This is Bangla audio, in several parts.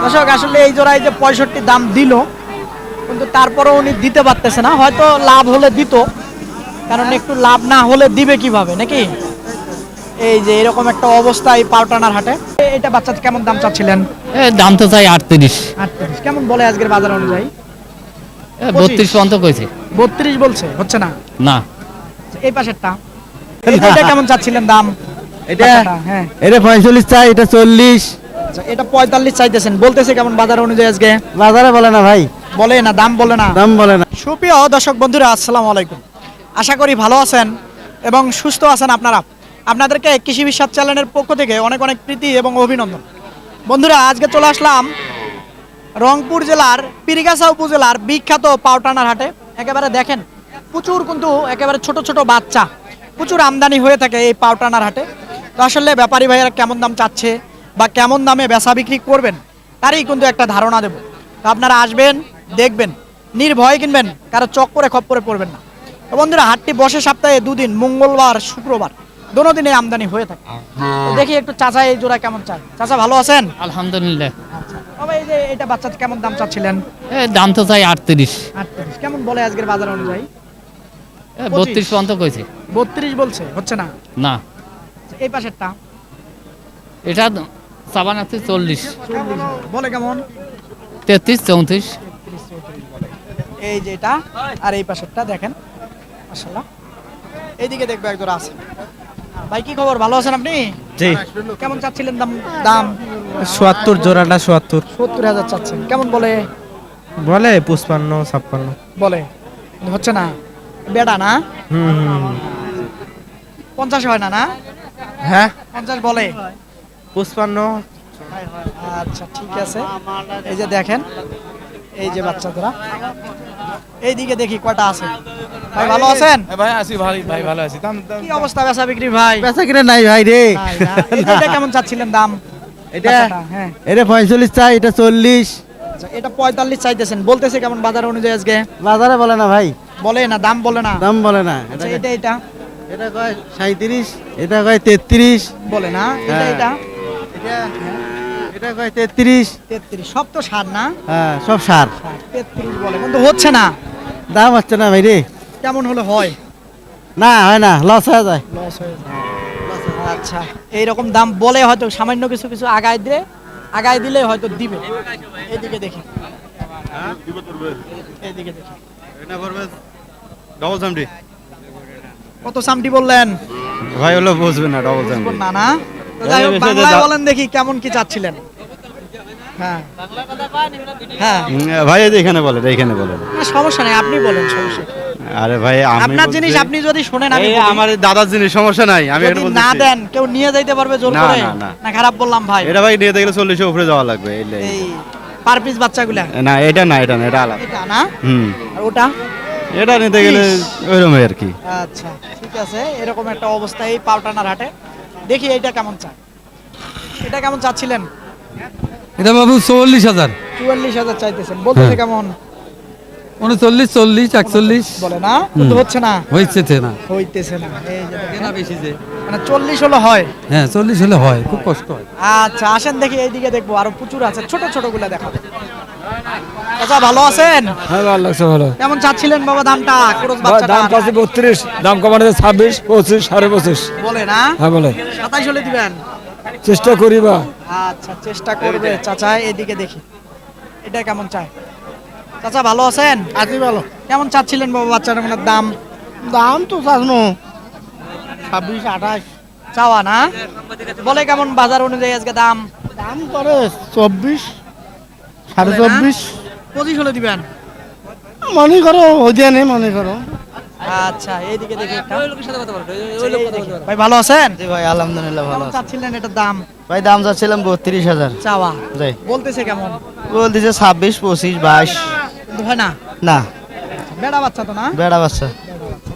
দর্শক আসলে এই জোড়ায় যে 65 দাম দিল, কিন্তু তারপরেও উনি দিতে পারতেছে না। হয়তো লাভ হলে দিত, কারণ একটু লাভ না হলে দিবে কিভাবে নাকি। এই যে এরকম একটা অবস্থা এই পাউটানার হাটে। এটা বাচ্চা কেমন দাম চাচ্ছিলেন? দাম তো চাই 38। 38 কেমন বলে আজকের বাজার অনুযায়ী? 32 পর্যন্ত কইছে। 32 বলছে, হচ্ছে না। না, এই পাশেরটা এটা কেমন চাচ্ছিলেন দাম? এটা বাচ্চাটা, হ্যাঁ এটা 45 চাই, এটা 40। আচ্ছা, এটা 45 চাইতেছেন, বলতেছে কেমন বাজার অনুযায়ী আজকে? বাজারে বলে না ভাই, বলে না, দাম বলে না। দাম বলে না। সুপ্রিয় দর্শক বন্ধুরা, আসসালামু আলাইকুম। আশা করি ভালো আছেন এবং সুস্থ আছেন আপনারা। আপনাদেরকে কৃষি বিশ্বাস চ্যানেলের পক্ষ থেকে অনেক অনেক প্রীতি এবং অভিনন্দন। বন্ধুরা, আজকে চলে আসলাম রংপুর জেলার পীরগাছা উপজেলার বিখ্যাত পাউটানার হাটে। একেবারে দেখেন, প্রচুর কিন্তু একেবারে ছোট ছোট বাচ্চা প্রচুর আমদানি হয়ে থাকে এই পাউটানার হাটে। তো আসলে ব্যাপারী ভাইয়েরা কেমন দাম চাচ্ছে বা কেমন দামে বেচা বিক্রি করবেন তারই কিন্তু একটা ধারণা দেব। তো আপনারা আসবেন, দেখবেন, নির্ভয়ে কিনবেন, কারো চক্করে খপ্পরে পড়বেন না। তো বন্ধুরা, হাটটি বসে সপ্তাহে দুদিন, মঙ্গলবার শুক্রবার, দোনো দিনে আমদানি হয়ে থাকে। তো দেখি একটু চাচা এই জোড়া কেমন চাই। চাচা ভালো আছেন? আলহামদুলিল্লাহ। তবে এই যে এটা বাচ্চা কেমন দাম চাচ্ছিলেন? দাম তো চাই 38। 38 কেমন বলে আজকের বাজার অনুযায়ী? 32 পর্যন্ত কইছে। 32 বলছে, হচ্ছে না। না, এই পাশেরটা এটা সাবান আছে 40। 40 বলে কেমন? 33 34। এই যে এটা, আর এই পাশেরটা দেখেন মাশাআল্লাহ। এইদিকে দেখবে একজন আছে। ভাই কি খবর, ভালো আছেন আপনি? জি। কেমন চাচ্ছিলেন দাম? দাম ৭০ জোড়াটা ৭০ 70,000 চাচ্ছেন, কেমন বলে? বলে 55 56। বলে কিন্তু হচ্ছে না। বেড়া না, হুম 50 হয় না? না, হ্যাঁ 50 বলে। 55। আচ্ছা ঠিক আছে। এই যে দেখেন, এই যে বাচ্চারা, এইদিকে দেখি কয়টা আছে। ভাই ভালো আছেন? ভাই আছি ভাই ভালো আছি। কি অবস্থা বেচা বিক্রি ভাই? বেচা কিনা নাই ভাই রে। নাই না? এই যে এটা কেমন চাচ্ছিলেন দাম? এটা বাচ্চাটা, হ্যাঁ এটা 45 চাই, এটা 40। আচ্ছা, এটা 45 চাইতেছেন, বলতেছে কেমন বাজার অনুযায়ী আজকে? বাজারে বলে না ভাই, বলে না, দাম বলে না। দাম বলে না। আচ্ছা, এটা এটা কয় 37, এটা কয় 33। বলে না। এটা হ্যাঁ। এটা এটা এটা কয় 33। 33 সব তো সার না। হ্যাঁ সব সার। 33 বলে কিন্তু হচ্ছে না। দাম হচ্ছে না ভাই রে। কেমন হলে হয়? না হয় না, লস হয়ে যায়। লস হয়ে যায়। আচ্ছা, এইরকম দাম বলে হয়তো সামান্য কিছু কিছু আগায় দিলে হয়তো দিবে। এদিকে দেখি, এদিকে দেখি ডবল সামডি কত সামটি বললেন? ভাই হলো বুঝবে না ডবল সামডি। না না, তো যাই হোক, বাংলায় বলেন দেখি কেমন কি চাচ্ছিলেন। হ্যাঁ হ্যাঁ, ভাই এখানে বলে, এখানে বলে। না, সমস্যা নেই, আপনি বলেন, সমস্যা নেই। আরে ভাই আমি আপনার জিনিস আপনি যদি শোনেন, আমি এই বলি। আমার দাদার জিনিস, সমস্যা নাই। আমি যদি এটা না বলতেছি। দেন কেউ নিয়ে যাইতে পারবে জোর না, করে? না, না। না খারাপ বললাম ভাই? এটা ভাই নিয়ে গেলে 40 উপরে যাওয়া লাগবে। এই পার পিস বাচ্চাগুলা না এটা না, এটা না, এটা আলাদা। এটা না, হুম, আর ওটা? এটা নিতে গেলে ওইরকমই আর কি। আচ্ছা ঠিক আছে, এরকম একটা অবস্থা এই পাউটানার হাটে। দেখি এইটা কেমন চাই। এটা কেমন চাচ্ছিলেন? এটা বাবু 40,000। 44,000 চাইতেছেন, বলতেছে কেমন? 39 40 41 বলে না, কিন্তু হচ্ছে না। হইছে না। হইতেছে না। এই যে দেখেন, কেনা বেশি যে। মানে 40 হলো হয়। হ্যাঁ 40 হলে হয়, খুব কষ্ট হয়। আচ্ছা আসেন দেখি, এইদিকে দেখবো, আরো প্রচুর আছে, ছোট ছোট গুলা দেখাবো। আচ্ছা ভালো আছেন? হ্যাঁ ভালো লাগছে, ভালো। কেমন চাচ্ছিলেন বাবা দামটা? ক্রস বাচ্চাটা দাম পাচ্ছে 32, দাম কমানো 26 25 25.5। বলে না, হ্যাঁ বলে 27 হলে দিবেন। চেষ্টা করিবা। আচ্ছা চেষ্টা করবে চাচা। এদিকে দেখি, এটা কেমন চায়? চাচা ভালো আছেন? আছি ভালো। কেমন চাচ্ছিলেন বাবা বাচ্চাটার মানে দাম? দাম তো চানো 26 28। চাওয়া না, বলে কেমন বাজার অনুযায়ী আজকে দাম? দাম করে 24 বলে না? 24.5। 25 হলে দিবেন। মনে করো ওদিয়া নেই, মনে করো। আচ্ছা এইদিকে দেখি একটা। ভাই ভালো আছেন? জি ভাই আলহামদুলিল্লাহ ভালো কেমন আছে। চাচ্ছিলেন এটার দাম? ভাই দাম চাচ্ছিলাম 32,000। চাওয়া জি। বলতেছে কেমন? বলতেছে 26 25 22। কিন্তু হয় না। না, বেড়া বাচ্চা তো না। বেড়া বাচ্চা।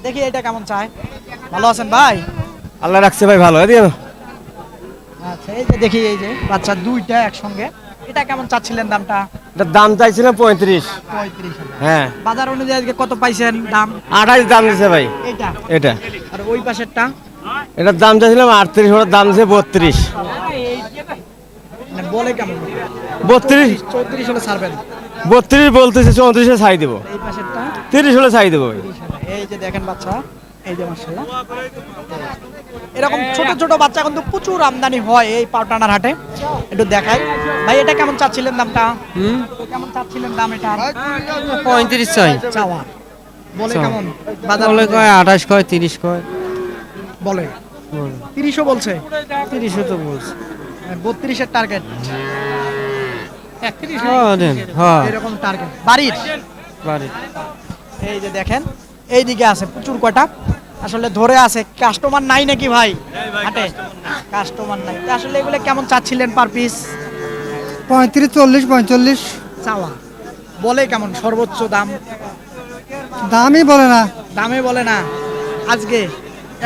দেখি এটা কেমন চায়। ভালো আছেন ভাই? আল্লাহ রাখছে ভাই, ভালো দিয়ে। আচ্ছা এই যে দেখি, এই যে বাচ্চা দুইটা একসঙ্গে, এটা কেমন চাচ্ছিলেন দামটা? এটার দাম চাইছিলাম 35। 35,000। হ্যাঁ বাজার অনুযায়ী আজকে কত পাইছেন দাম? 28 দাম দিছে ভাই। এটা এটা আর ওই পাশেরটা? এটার দাম চাইছিলাম 38, ওটার দাম দিছে 32। বলে কেমন? 32 34 হলে ছাড়বেন। 32 বলতেছে 34-এ ছাই দেবো, এই পাশেরটা 30 হলে ছাই দেবো। এই যে দেখেন বাচ্চা, এই যে মাশাআল্লাহ, এরকম ছোট ছোট বাচ্চা কিন্তু প্রচুর আমদানি হয় এই পাউটানার হাটে। একটু দেখাই ভাই, এটা কেমন চাচ্ছিলেন দামটা? কেমন চাচ্ছিলেন দাম এটা? 35 চাই। চাওয়া বলে কেমন? বাজার বলে অনুযায়ী? কয় 28 কয় 30 কয়। বলে 30ও বলছে, 30 তো বলছে। 32-এর টার্গেট, হ্যাঁ দেন, হ্যাঁ এরকম টার্গেট বাড়ির। বাড়ি। এই যে দেখেন এইদিকে আছে প্রচুর কয়টা, আসলে ধরে আছে। কাস্টমার নাই নাকি ভাই হাটে? কাস্টমার নাই। তা আসলে এগুলো কেমন চাচ্ছিলেন পার পিস? 35, 40, 45 চাওয়া বলে কেমন সর্বোচ্চ দাম? দামই বলে না, দামে বলে না আজকে,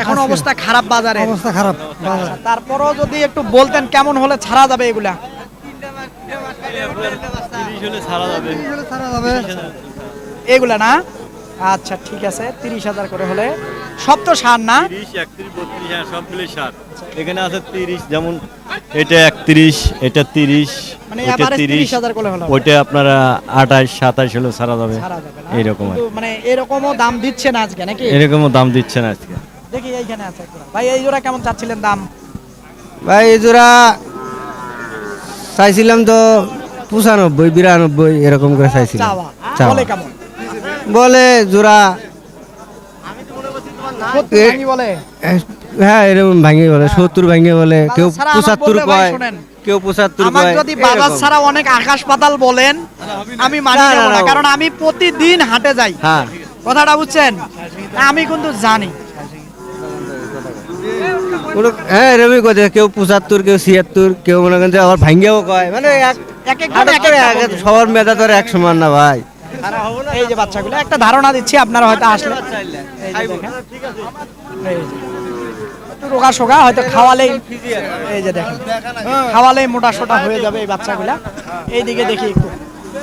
এখন আজকে। অবস্থা খারাপ বাজারে। অবস্থা খারাপ বাজার। আচ্ছা, তারপরও যদি একটু বলতেন কেমন হলে ছাড়া যাবে এগুলা? 30 হলে ছাড়া যাবে। ছাড়া যাবে। এগুলা না, আচ্ছা ঠিক আছে, 30,000 করে হলে। সব তো সার না? 30, 31, 32 হ্যাঁ সব মিলে 60। এখানে আছে 30, যেমন এটা 31, এটা 30, মানে এটা এভারেজ 30, 30,000 করে হলে হবে। ওইটা আপনারা 28, 27 হলে ছাড়া যাবে। ছাড়া যাবে না? এইরকম আর কিন্তু মানে এরকমও দাম দিচ্ছে না আজকে নাকি? এরকমও দাম দিচ্ছে না আজকে। দেখি এইখানে আছে একটা। ভাই এই জোড়া কেমন চাচ্ছিলেন দাম? ভাই এই জোড়া চাইছিলাম তো 95, 92 এরকম করে চাইছিলাম। চাওয়া চাওয়া। বলে কেমন? বলে জোড়া 70 ভাঙি বলে। হ্যাঁ এরকম ভাঙে বলে, 70 ভাঙে বলে, কেউ বাজার ছাড়া আমার 75 বললে ভাই কয়, শোনেন, কেউ 75 আমার কয়। যদি বাজার এরকম। ছাড়া অনেক আকাশ পাতাল বলেন আমি মানি না, নেব না, না, না। কারণ আমি প্রতিদিন হাটে যাই। হ্যাঁ কথাটা বুঝছেন? আমি কিন্তু জানি। হ্যাঁ এরকমই কথা, কেউ 75, কেউ 76, কেউ মনে করেন যে আবার ভাঙ্গেও কয়, মানে এক একজন হঠাৎ এক করে একটা বলবে। সবার মেধা তো আর এক সমান না ভাই। এই যে বাচ্চাগুলো একটা ধারণা দিচ্ছি, আপনারা হয়তো আসলে এই যে দেখেন, এই যে। একটু রোগা সোগা হয়তো খাওয়ালেই, এই যে দেখেন খাওয়ালেই মোটা সোটা হয়ে যাবে এই বাচ্চাগুলা। এইদিকে দেখি একটু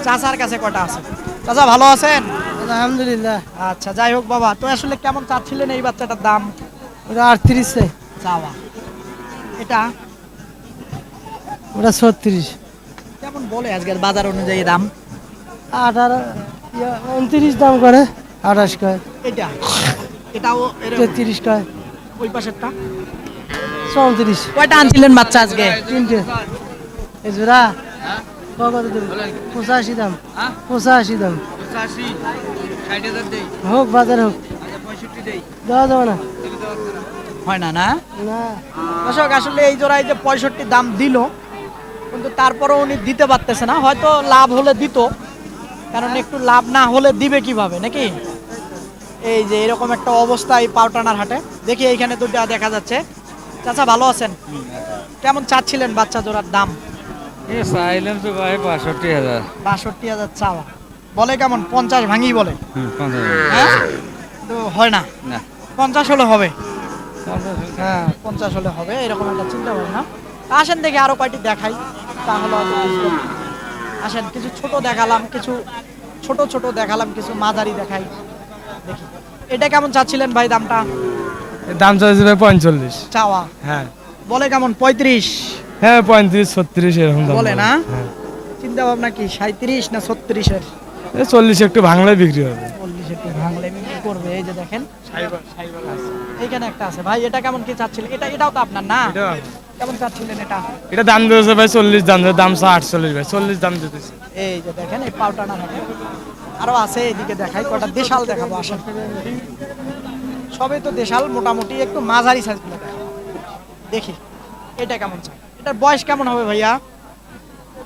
চাচার কাছে কটা আছে। চাচা ভালো আছেন? আলহামদুলিল্লাহ। আচ্ছা যাই হোক বাবা, তো আসলে কেমন চাচ্ছিলেন এই বাচ্চাটার দাম? ওটা 38 চাই, চাওয়া এটা ওটা 36, কেমন বলে আজকের বাজার অনুযায়ী দাম? 18, 29 দাম করে, 28 কয়, এটা এটাও এরকম। 33 কয়, ওই পাশেরটা 34, কয়টা আনছিলেন বাচ্চা আজকে? 3টে। এই জোড়া কত দেব? 85 দাম, 85 দাম। হোক বাজার হোক, দেওয়া যাবে না। হয় না না না দর্শক, আসলে এই জোড়ায় যে 65 দাম দিল, কিন্তু তারপরেও উনি দিতে পারতেছে না। হয়তো লাভ হলে দিত, কারণ একটু লাভ না হলে দিবে কিভাবে নাকি? এই যে এরকম একটা অবস্থা এই পাউটানার হাটে। দেখি এইখানে দুটো দেখা যাচ্ছে। চাচা ভালো আছেন? কেমন চাচ্ছিলেন বাচ্চা জোড়ার দাম? চাইলাম তো ভাই 65,000। 62,000 চাওয়া বলে কেমন? 50 ভাঙি বলে। হ্যাঁ তো হয় না, 50 হলে হবে। হ্যাঁ 50 হলে হবে, এরকম একটা চিন্তা ভাবনা। আসেন দেখি আরো কয়টি দেখাই, তাহলে হয়তো বুঝবেন। আসেন, কিছু ছোট দেখালাম, কিছু ছোট ছোট দেখালাম, কিছু মাঝারি দেখাই। দেখি এটা কেমন চাচ্ছিলেন ভাই দামটা? দাম চাইছে ভাই 45। চাওয়া হ্যাঁ বলে কেমন? 35 হ্যাঁ 35, 36 এরকম দাম বলে না? হ্যাঁ। চিন্তা ভাবনা কি 37 না 36-এর? 40 একটু ভাঙলে বিক্রি হবে। 40 একটু ভাঙলে বিক্রি করবে। এই যে দেখেন এইখানে একটা আছে ভাই, এটা কেমন কি চাচ্ছিলেন? এটাও তো আপনার না? কেমন চাচ্ছিলেন এটা? এটা দাম দিয়েছে ভাই 40, দাম দিয়েছে, দাম 48 ভাই, 40 দাম দিতেছে। এই যে দেখেন এই পাউটানা থাকে, আরো আছে এদিকে দেখাই কটা দেশাল দেখাবো। আসেন, সবই তো দেশাল, মোটামুটি একটু মাঝারি সাইজগুলো দেখাবো। দেখি এটা কেমন চাই? এটার বয়স কেমন হবে ভাইয়া?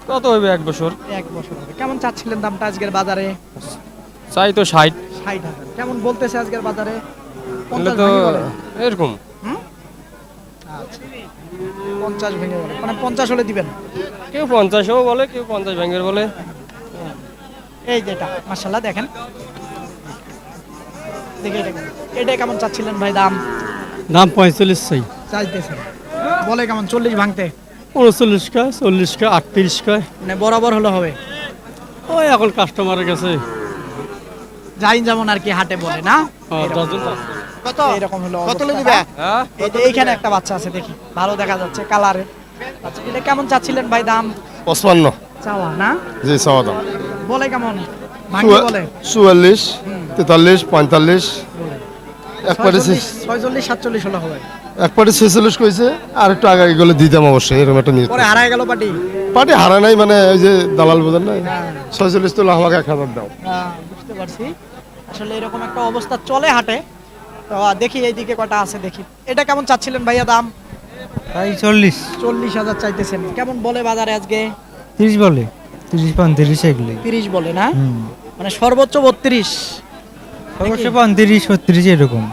কত হইবে 1 বছর? 1 বছর হবে। কেমন চাচ্ছিলেন দামটা আজকের বাজারে? চাই তো 60। 60,000 কেমন বলতেছে আজকের বাজারে? বললে 50 তো ভেঙে বলে। এরকম আচ্ছা 50 ভেঙে বলে, মানে 50 হলে দিবেন? কেউ 50ও বলে, কেউ 50 ভাঙের বলে। এই যেটা মাশাআল্লাহ দেখেন, দেখি এটা কেমন চাচ্ছিলেন ভাই দাম? দাম 45 চাই, চাইতেছে বলে কেমন? 40 ভাঙতে? 39 কয়, 40 কয়, 38 কয়। মানে বরাবর হলে হবে। ওই এখন কাস্টমারের কাছে যাই যেমন আর কি হাটে বলে না? ডজন। কত এরকম হলো কত দিবে? এই যে এইখানে একটা বাচ্চা আছে, দেখি ভালো দেখা যাচ্ছে কালারে। আচ্ছা এটা কেমন চাচ্ছিলেন ভাই দাম? 55 চাওয়া না জি চাওয়া দাম বলে কেমন ভাঙ্গি বলে 44 43 45 একবারে 46 47 হলো হবে একবারে 46 কইছে আর একটু আগে গেলে দিতাম অবশ্যই এরকম একটা নিয়ে পরে হারায় গেল পাটি পার্টি হারা নাই মানে ওই যে দালাল বোঝেন নাই 46 তো আমাকে 1000 দাও বুঝতে পারছি আসলে এরকম একটা অবস্থা চলে হাটে তো দেখি এইদিকে কটা আছে দেখি এটা কেমন চাচ্ছিলেন ভাইয়া দাম তাই 40 40,000 চাইতেছেন কেমন বলে বাজারে আজকে 30 বলে 30 35 এগুলি 30 বলে না মানে সর্বোচ্চ 32 সর্বোচ্চ 35 36 এরকম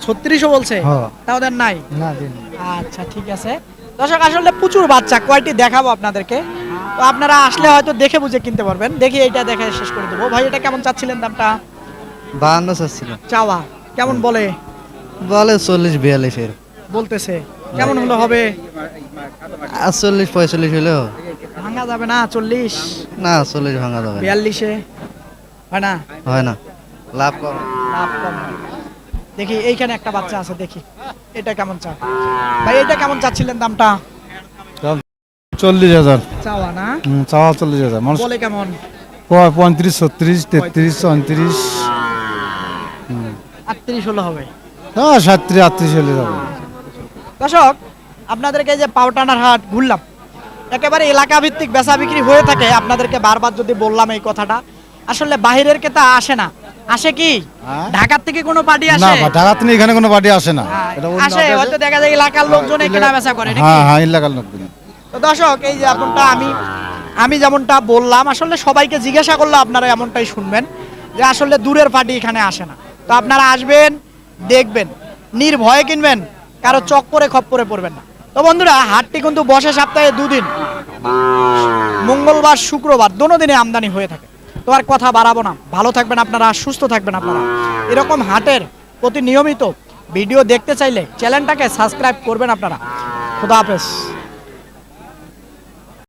36ও বলছে হ্যাঁ। তাও দেন নাই না দিন আচ্ছা ঠিক আছে দর্শক আসলে প্রচুর বাচ্চা কয়টি দেখাবো আপনাদেরকে তো আপনারা আসলে হয়তো দেখে বুঝে কিনতে পারবেন দেখি এইটা দেখে শেষ করে দেবো ভাই এটা কেমন চাচ্ছিলেন দামটা 52 চাচ্ছিল চাওয়া কেমন বলে বলে 40 42 এর বলতেছে কেমন হলো হবে 40 45 হলো ভাঙা যাবে না 40 না 40 ভাঙা যাবে 42-এ হয় না হয় না লাভ কম লাভ কম হয়। দেখি এইখানে একটা বাচ্চা আছে দেখি এটা কেমন চা ভাই এটা কেমন চাচ্ছিলেন দামটা 40,000 চাওয়া না চাওয়া 40,000 মানুষ বলে কেমন 35 36 33 34 38 হলো হবে হ্যাঁ 37 38 হলে যাবে দর্শক আপনাদেরকে যে পাউটানার হাট ঘুরলাম একেবারে এলাকা ভিত্তিক বেচা বিক্রি হয়ে থাকে আপনাদেরকে বারবার যদি বললাম এই কথাটা আসলে বাহিরের ক্রেতা আসে না আসে কি হ্যাঁ? ঢাকার থেকে কোনো পার্টি না আসে ঢাকাতে এখানে কোনো পার্টি আসে না হ্যাঁ, এটা অন্য আসে হাটে আসে। হয়তো দেখা যায় এলাকার লোকজন কেনা বেচা করে নাকি? হ্যাঁ হ্যাঁ এলাকার লোকজন তো দর্শক এই যে এমনটা আমি যেমনটা বললাম আসলে সবাইকে জিজ্ঞাসা করলে আপনারা এমনটাই শুনবেন যে আসলে দূরের পার্টি এখানে আসে না তো আপনারা আসবেন দেখবেন নির্ভয়ে কিনবেন কারো চক্করে খপ্পরে পড়বেন না তো বন্ধুরা হাটটি কিন্তু বসে সপ্তাহে দুদিন মঙ্গলবার শুক্রবার দোনো দিনে আমদানি হয়ে থাকে তো আর কথা বাড়াবো না ভালো থাকবেন আপনারা সুস্থ থাকবেন আপনারা এরকম হাটের প্রতি নিয়মিত ভিডিও দেখতে চাইলে চ্যানেলটাকে সাবস্ক্রাইব করবেন আপনারা খুদা হাফেজ